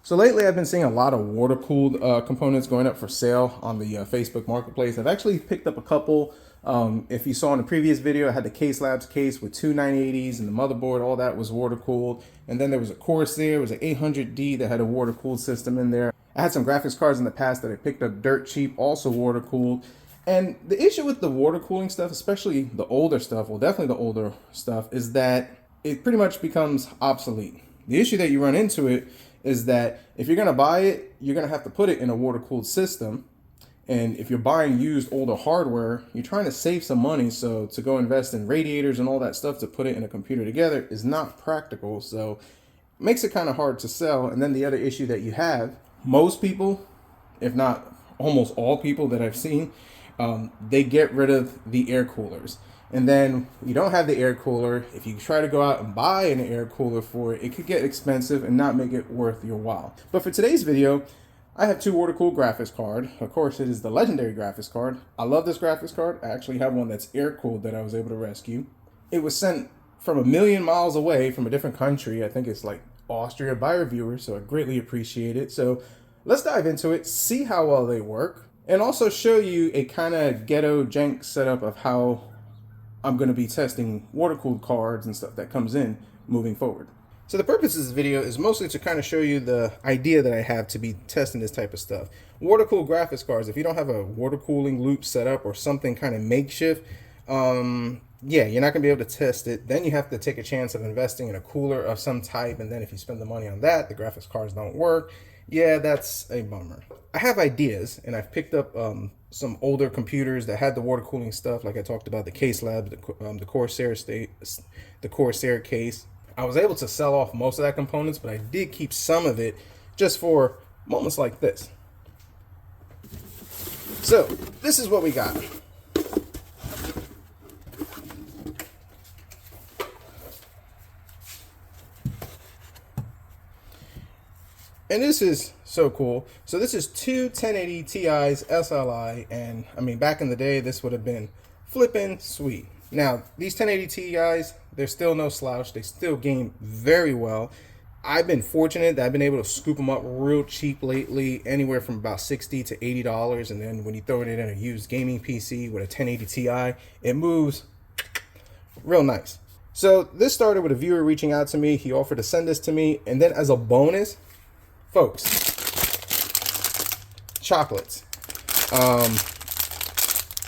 So lately I've been seeing a lot of water-cooled components going up for sale on the Facebook Marketplace. I've actually picked up a couple. If you saw in the previous video, I had the Case Labs case with two 980s and the motherboard, all that was water-cooled. And then there was a Corsair, it was an 800D that had a water-cooled system in there. I had some graphics cards in the past that I picked up dirt cheap, also water-cooled. And the issue with the water cooling stuff, especially the older stuff, well definitely the older stuff, is that it pretty much becomes obsolete. The issue that you run into it is that if you're going to buy it, you're going to have to put it in a water-cooled system. And if you're buying used older hardware, you're trying to save some money. So to go invest in radiators and all that stuff to put it in a computer together is not practical. So it makes it kind of hard to sell. And then the other issue that you have, most people, if not almost all people that I've seen, they get rid of the air coolers. And then you don't have the air cooler. If you try to go out and buy an air cooler for it, it could get expensive and not make it worth your while. But for today's video, I have two water-cooled graphics card. Of course, it is the legendary graphics card. I love this graphics card. I actually have one that's air-cooled that I was able to rescue. It was sent from 1,000,000 miles away from a different country. I think it's like Austria by a viewer, so I greatly appreciate it. So let's dive into it, see how well they work, and also show you a kind of ghetto jank setup of how I'm going to be testing water-cooled cards and stuff that comes in moving forward. So the purpose of this video is mostly to kind of show you the idea that I have to be testing this type of stuff. Water-cooled graphics cards, if you don't have a water cooling loop set up or something kind of makeshift, yeah, you're not going to be able to test it. Then you have to take a chance of investing in a cooler of some type, and then if you spend the money on that, the graphics cards don't work. Yeah, that's a bummer. I have ideas, and I've picked up some older computers that had the water cooling stuff, like I talked about the Case Lab, the Corsair case. I was able to sell off most of that components, but I did keep some of it just for moments like this. So this is what we got. And this is so cool. So this is two 1080 Ti's SLI, and I mean, back in the day, this would have been flippin' sweet. Now, these 1080 Ti's, they're still no slouch. They still game very well. I've been fortunate that I've been able to scoop them up real cheap lately, anywhere from about $60 to $80. And then when you throw it in a used gaming PC with a 1080 Ti, it moves real nice. So this started with a viewer reaching out to me. He offered to send this to me, and then as a bonus, folks, chocolates.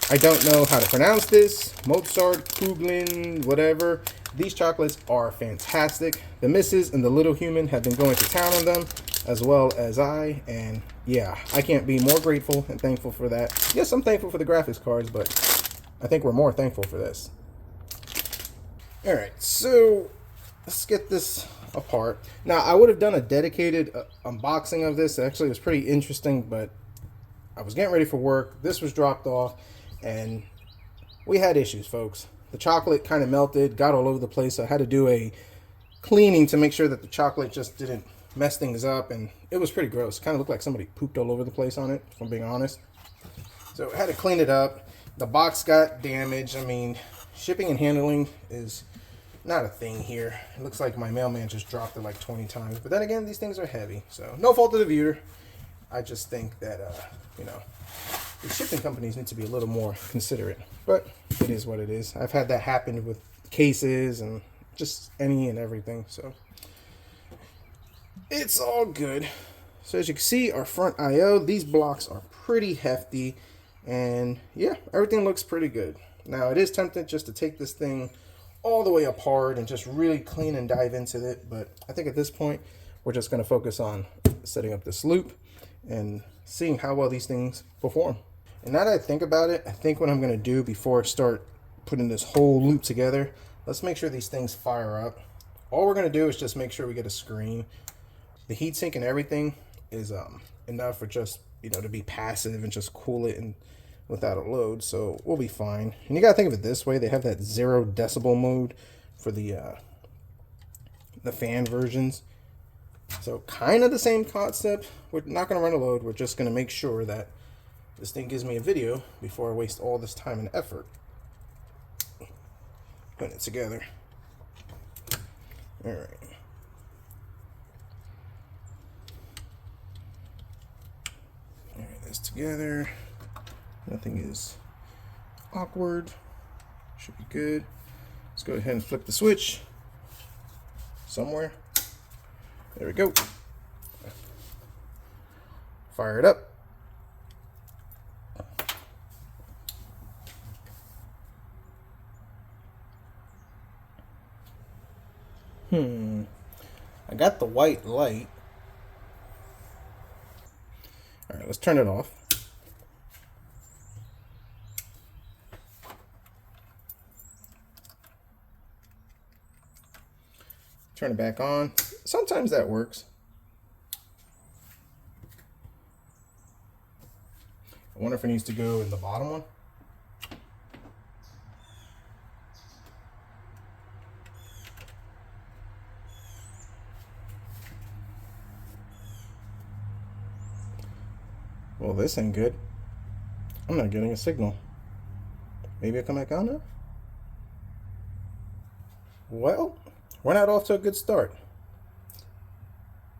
I don't know how to pronounce this. Mozart, Kugelin, whatever. These chocolates are fantastic. The missus and the little human have been going to town on them, as well as I. And yeah, I can't be more grateful and thankful for that. Yes, I'm thankful for the graphics cards, but I think we're more thankful for this. All right, so let's get this apart. Now, I would have done a dedicated unboxing of this. Actually, it was pretty interesting, but I was getting ready for work. This was dropped off, and we had issues, folks. The chocolate kind of melted, got all over the place, so I had to do a cleaning to make sure that the chocolate just didn't mess things up, and it was pretty gross. It kind of looked like somebody pooped all over the place on it, if I'm being honest. So I had to clean it up. The box got damaged. I mean, shipping and handling is not a thing here. It looks like my mailman just dropped it like 20 times. But then again, these things are heavy. So no fault of the viewer. I just think that, you know, the shipping companies need to be a little more considerate. But it is what it is. I've had that happen with cases and just any and everything. So it's all good. So as you can see, our front I/O, these blocks are pretty hefty. And yeah, everything looks pretty good. Now, it is tempting just to take this thing all the way apart and just really clean and dive into it, but I think at this point we're just going to focus on setting up this loop and seeing how well these things perform. And now that I think about it, I think what I'm going to do before I start putting this whole loop together, let's make sure these things fire up. All we're going to do is just make sure we get a screen. The heatsink and everything is enough for just, you know, to be passive and just cool it and without a load, so we'll be fine. And you gotta think of it this way: they have that 0 decibel mode for the fan versions, so kind of the same concept. We're not gonna run a load. We're just gonna make sure that this thing gives me a video before I waste all this time and effort putting it together. All right. this together. Nothing is awkward. Should be good. Let's go ahead and flip the switch somewhere. There we go. Fire it up. I got the white light. All right, let's turn it off. Turn it back on. Sometimes that works. I wonder if it needs to go in the bottom one. Well, this ain't good. I'm not getting a signal. Maybe I'll come back on now? Well, we're not off to a good start.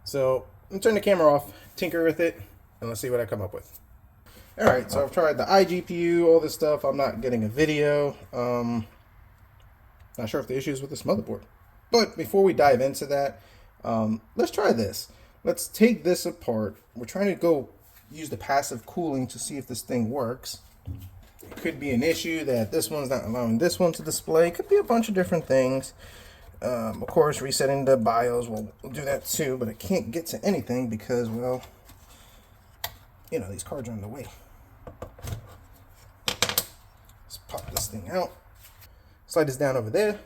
So, I'm gonna turn the camera off, tinker with it, and let's see what I come up with. Alright, so I've tried the iGPU, all this stuff. I'm not getting a video. Not sure if the issue is with this motherboard. But before we dive into that, let's try this. Let's take this apart. We're trying to go use the passive cooling to see if this thing works. It could be an issue that this one's not allowing this one to display. It could be a bunch of different things. Of course, resetting the BIOS will do that too, but I can't get to anything because, well, you know, these cards are in the way. Let's pop this thing out. Slide this down over there.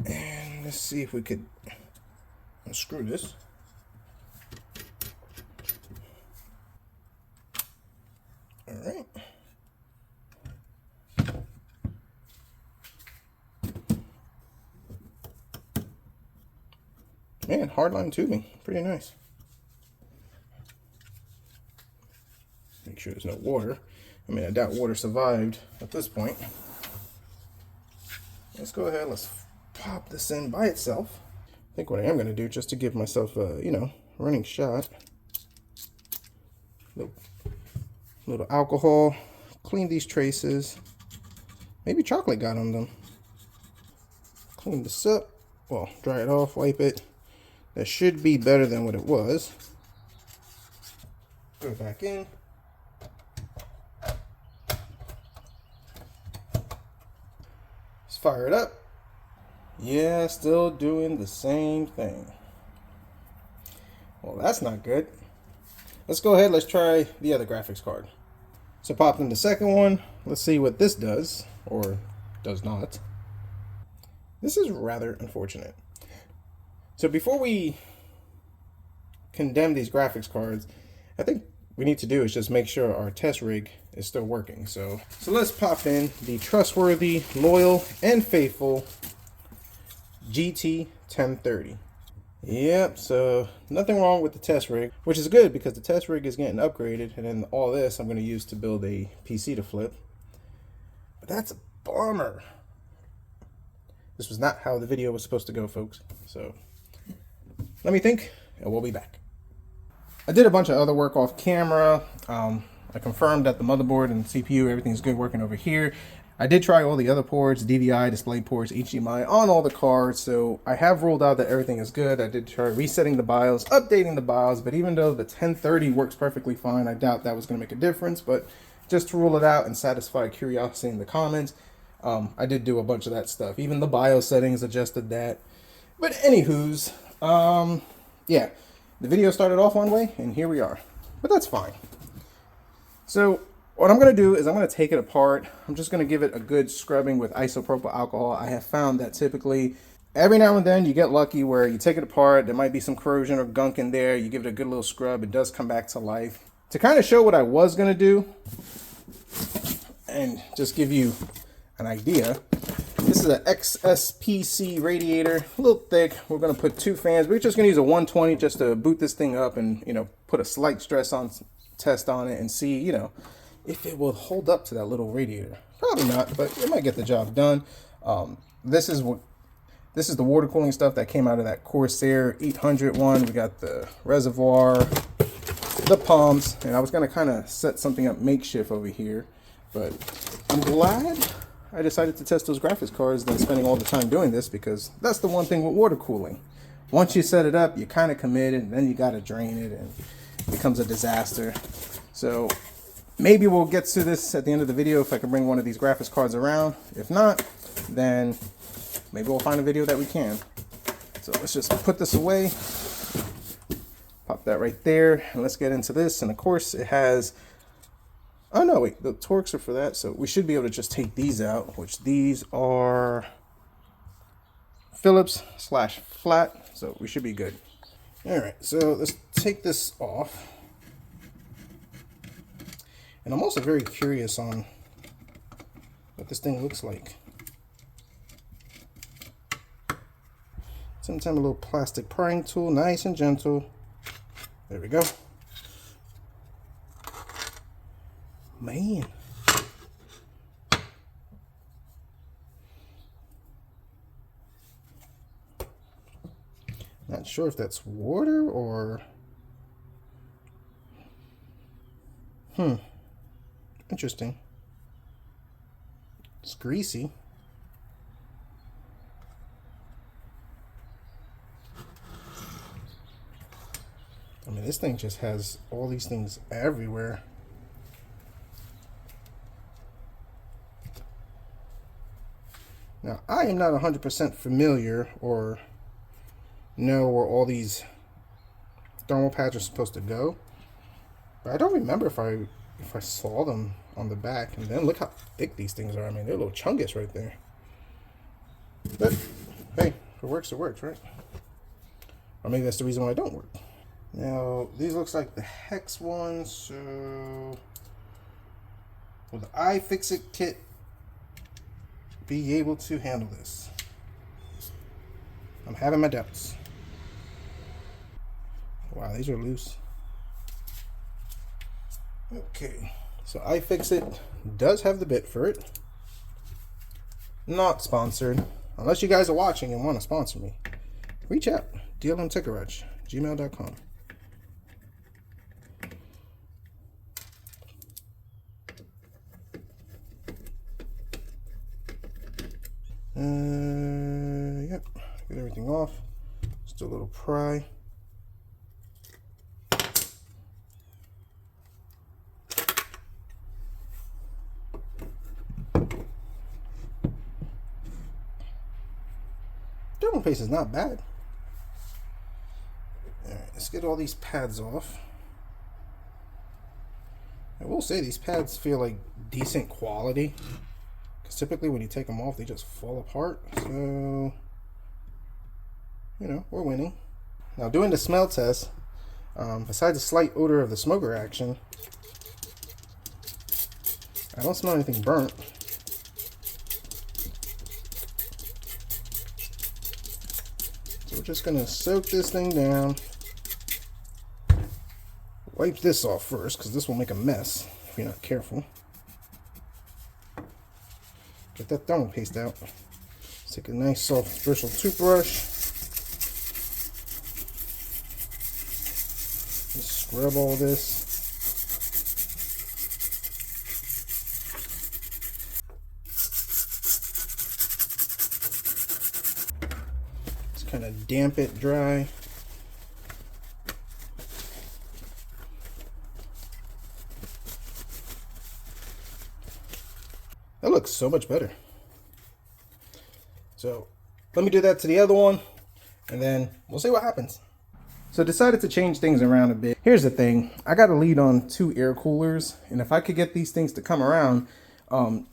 And let's see if we could unscrew this. All right. Man, hardline tubing, pretty nice. Make sure there's no water. I mean, I doubt water survived at this point. Let's go ahead, let's pop this in by itself. I think what I am going to do, just to give myself a, you know, running shot. Little alcohol, clean these traces. Maybe chocolate got on them. Clean this up, well, dry it off, wipe it. That should be better than what it was. Go back in. Let's fire it up. Yeah, still doing the same thing. Well, that's not good. Let's go ahead, let's try the other graphics card. So popped in the second one. Let's see what this does, or does not. This is rather unfortunate. So before we condemn these graphics cards, I think we need to do is just make sure our test rig is still working. So let's pop in the trustworthy, loyal, and faithful GT 1030. Yep, so nothing wrong with the test rig, which is good because the test rig is getting upgraded, and then all this I'm going to use to build a PC to flip. But that's a bummer. This was not how the video was supposed to go, folks. So let me think, and we'll be back. I did a bunch of other work off camera. I confirmed that the motherboard and CPU, everything's good working over here. I did try all the other ports, DVI, display ports, HDMI on all the cards, so I have ruled out that everything is good. I did try resetting the BIOS, updating the BIOS, but even though the 1030 works perfectly fine, I doubt that was going to make a difference. But just to rule it out and satisfy curiosity in the comments, I did do a bunch of that stuff. Even the BIOS settings, adjusted that. But anywho's, yeah, the video started off one way, and here we are. But that's fine. So what I'm going to do is I'm going to take it apart. I'm just going to give it a good scrubbing with isopropyl alcohol. I have found that typically every now and then you get lucky where you take it apart, there might be some corrosion or gunk in there, you give it a good little scrub, it does come back to life. To kind of show what I was going to do and just give you an idea, this is an XSPC radiator, a little thick. We're going to put 2 fans. We're just going to use a 120 just to boot this thing up and, you know, put a slight stress on test on it and see, you know, if it will hold up to that little radiator. Probably not, but it might get the job done. This is the water cooling stuff that came out of that Corsair 800 one. We got the reservoir, the palms, and I was gonna kind of set something up makeshift over here, but I'm glad I decided to test those graphics cards than spending all the time doing this, because that's the one thing with water cooling. Once you set it up, you kind of committed, and then you got to drain it, and it becomes a disaster. So maybe we'll get to this at the end of the video if I can bring one of these graphics cards around. If not, then maybe we'll find a video that we can. So let's just put this away. Pop that right there, and let's get into this. And of course it has, oh no, wait, the Torx are for that. So we should be able to just take these out, which these are Phillips /flat. So we should be good. All right, so let's take this off. And I'm also very curious on what this thing looks like. Sometimes a little plastic prying tool, nice and gentle. There we go. Man. Not sure if that's water or... Interesting. It's greasy. I mean, this thing just has all these things everywhere. Now, I am not 100% familiar or know where all these thermal pads are supposed to go, but I don't remember if I saw them on the back. And then look how thick these things are. I mean, they're little chungus right there. But hey, if it works, right? Or maybe that's the reason why it don't work. Now, these looks like the hex ones. So will the iFixit kit be able to handle this? I'm having my doubts. Wow, these are loose. Okay, so iFixit does have the bit for it. Not sponsored. Unless you guys are watching and want to sponsor me, reach out. dlmtechgarage@gmail.com. Yep, get everything off. Just do a little pry. Thermal paste is not bad. All right, let's get all these pads off. I will say these pads feel like decent quality, because typically when you take them off, they just fall apart. So, you know, we're winning. Now, doing the smell test, besides a slight odor of the smoker action, I don't smell anything burnt. So we're just gonna soak this thing down. Wipe this off first, because this will make a mess if you're not careful. Get that thermal paste out. Let's take a nice soft bristle toothbrush. Just scrub all this. Just kind of damp it dry. That looks so much better. So let me do that to the other one, and then we'll see what happens. So I decided to change things around a bit. Here's the thing. I got a lead on 2 air coolers, and if I could get these things to come around,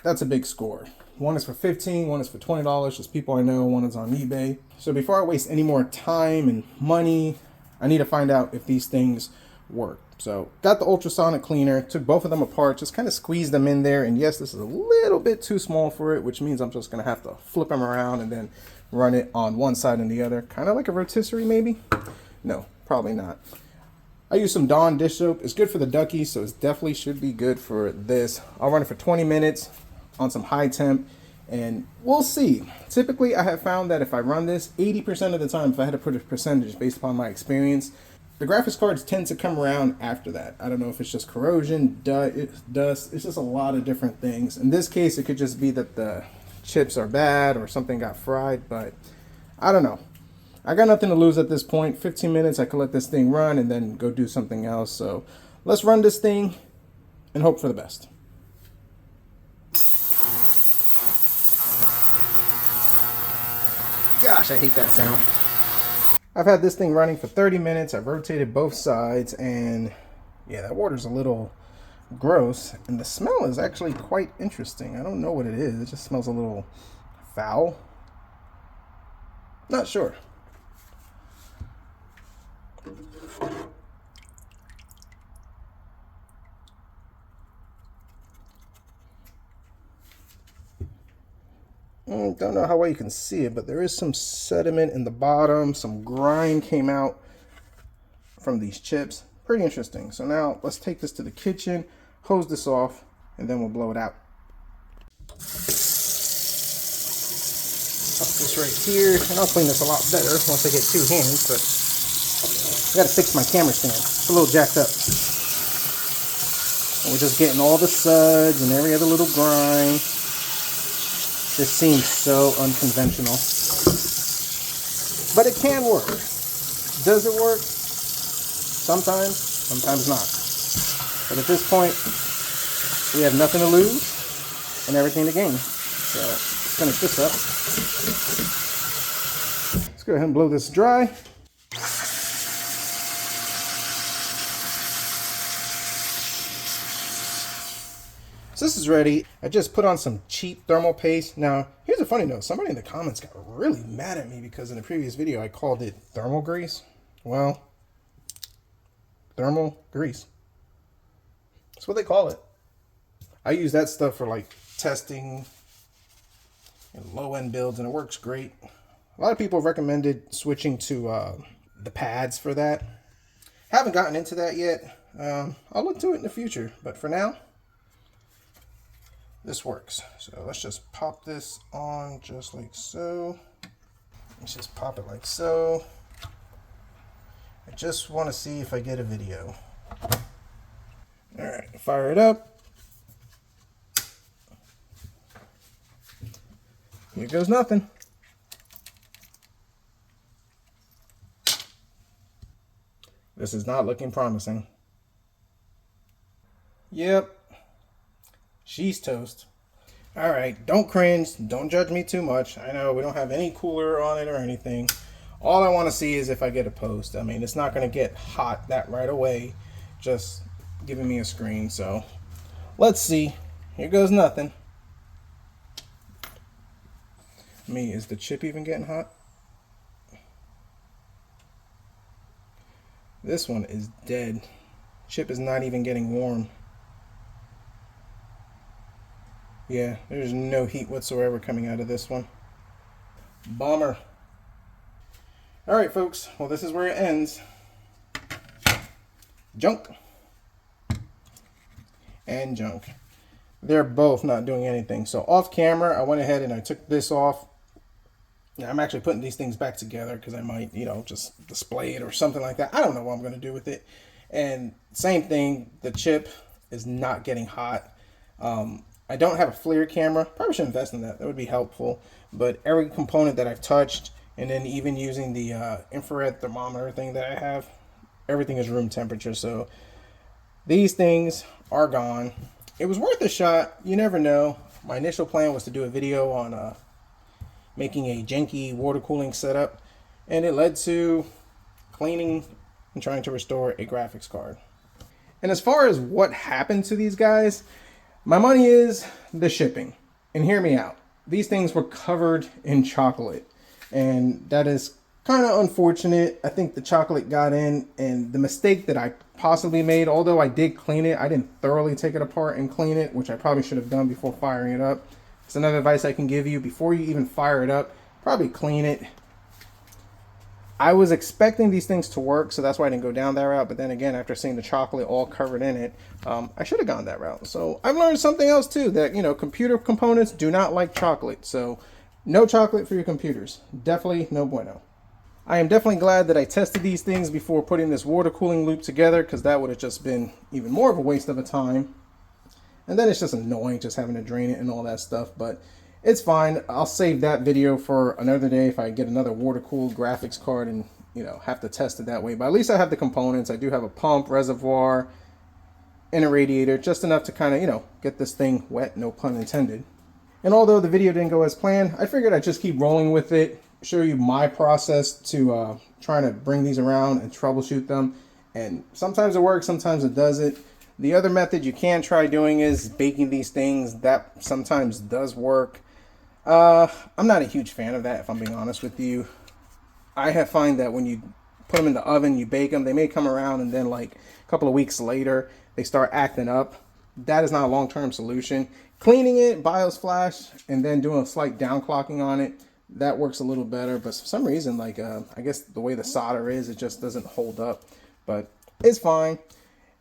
that's a big score. One is for $15, one is for $20, just people I know, one is on eBay. So before I waste any more time and money, I need to find out if these things work. So got the ultrasonic cleaner, took both of them apart, just kind of squeezed them in there. And yes, this is a little bit too small for it, which means I'm just going to have to flip them around and then run it on one side and the other. Kind of like a rotisserie maybe? No, probably not. I use some Dawn dish soap. It's good for the duckies, so it definitely should be good for this. I'll run it for 20 minutes on some high temp, and we'll see. Typically, I have found that if I run this 80% of the time, if I had to put a percentage based upon my experience, The graphics cards tend to come around after that. I don't know if it's just corrosion, dust. It's just a lot of different things. In this case, it could just be that the chips are bad or something got fried, but I don't know. I got nothing to lose at this point. 15 minutes, I could let this thing run and then go do something else. So let's run this thing and hope for the best. Gosh, I hate that sound. I've had this thing running for 30 minutes. I've rotated both sides, and yeah, that water's a little gross, and the smell is actually quite interesting. I don't know what it is. It just smells a little foul. Not sure. Don't know how well you can see it, but there is some sediment in the bottom. Some grime came out from these chips. Pretty interesting. So now let's take this to the kitchen, hose this off, and then we'll blow it out. Pop this right here, and I'll clean this a lot better once I get two hands, but I gotta fix my camera stand. It's a little jacked up. And we're just getting all the suds and every other little grime. This seems so unconventional, but it can work. Does it work? Sometimes, sometimes not. But at this point, we have nothing to lose and everything to gain. So let's finish this up. Let's go ahead and blow this dry. So this is ready. I just put on some cheap thermal paste. Now, here's a funny note. Somebody in the comments got really mad at me because in the previous video I called it thermal grease. Well, thermal grease. That's what they call it. I use that stuff for like testing and low-end builds, and it works great. A lot of people have recommended switching to the pads for that. Haven't gotten into that yet. I'll look to it in the future, but for now, this works. So let's just pop this on just like so. Let's just pop it like so. I just want to see if I get a video. All right, fire it up. Here goes nothing. This is not looking promising. Yep. She's toast. All right, don't cringe. Don't judge me too much. I know we don't have any cooler on it or anything. All I want to see is if I get a post. I mean, it's not going to get hot that right away. Just giving me a screen. So let's see. Here goes nothing. Is the chip even getting hot? This one is dead. Chip is not even getting warm. Yeah, there's no heat whatsoever coming out of this one. Bummer. All right, folks. Well, this is where it ends. Junk. And junk. They're both not doing anything. So off camera, I went ahead and I took this off. Now, I'm actually putting these things back together because I might, just display it or something like that. I don't know what I'm going to do with it. And same thing, the chip is not getting hot. I don't have a FLIR camera. Probably should invest in that. That would be helpful. But every component that I've touched, and then even using the infrared thermometer thing that I have, everything is room temperature. So these things are gone. It was worth a shot. You never know. My initial plan was to do a video on making a janky water cooling setup, and it led to cleaning and trying to restore a graphics card. And as far as what happened to these guys, my money is the shipping. And hear me out. These things were covered in chocolate, and that is kind of unfortunate. I think the chocolate got in, and the mistake that I possibly made, although I did clean it, I didn't thoroughly take it apart and clean it, which I probably should have done before firing it up. It's another advice I can give you. Before you even fire it up, probably clean it. I was expecting these things to work, so that's why I didn't go down that route. But then again, after seeing the chocolate all covered in it, I should have gone that route. So I've learned something else too, that, computer components do not like chocolate. So no chocolate for your computers. Definitely no bueno. I am definitely glad that I tested these things before putting this water cooling loop together, because that would have just been even more of a waste of a time. And then it's just annoying just having to drain it and all that stuff, but it's fine. I'll save that video for another day if I get another water cooled graphics card and, you know, have to test it that way. But at least I have the components. I do have a pump, reservoir, and a radiator, just enough to kind of, you know, get this thing wet, no pun intended. And although the video didn't go as planned, I figured I'd just keep rolling with it, show you my process to trying to bring these around and troubleshoot them. And sometimes it works, sometimes it doesn't. The other method you can try doing is baking these things. That sometimes does work. I'm not a huge fan of that, if I'm being honest with you. I have find that when you put them in the oven, you bake them, they may come around and then like a couple of weeks later, they start acting up. That is not a long-term solution. Cleaning it, BIOS flash, and then doing a slight downclocking on it, that works a little better. But for some reason, like I guess the way the solder is, it just doesn't hold up. But it's fine.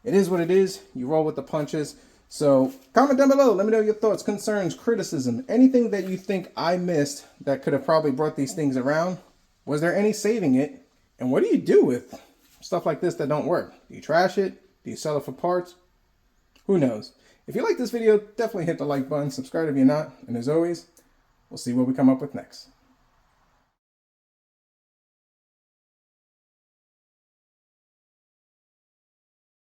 It is what it is. You roll with the punches. So comment down below. Let me know your thoughts, concerns, criticism, anything that you think I missed that could have probably brought these things around. Was there any saving it? And what do you do with stuff like this that don't work? Do you trash it? Do you sell it for parts? Who knows? If you like this video, definitely hit the like button. Subscribe if you're not. And as always, we'll see what we come up with next.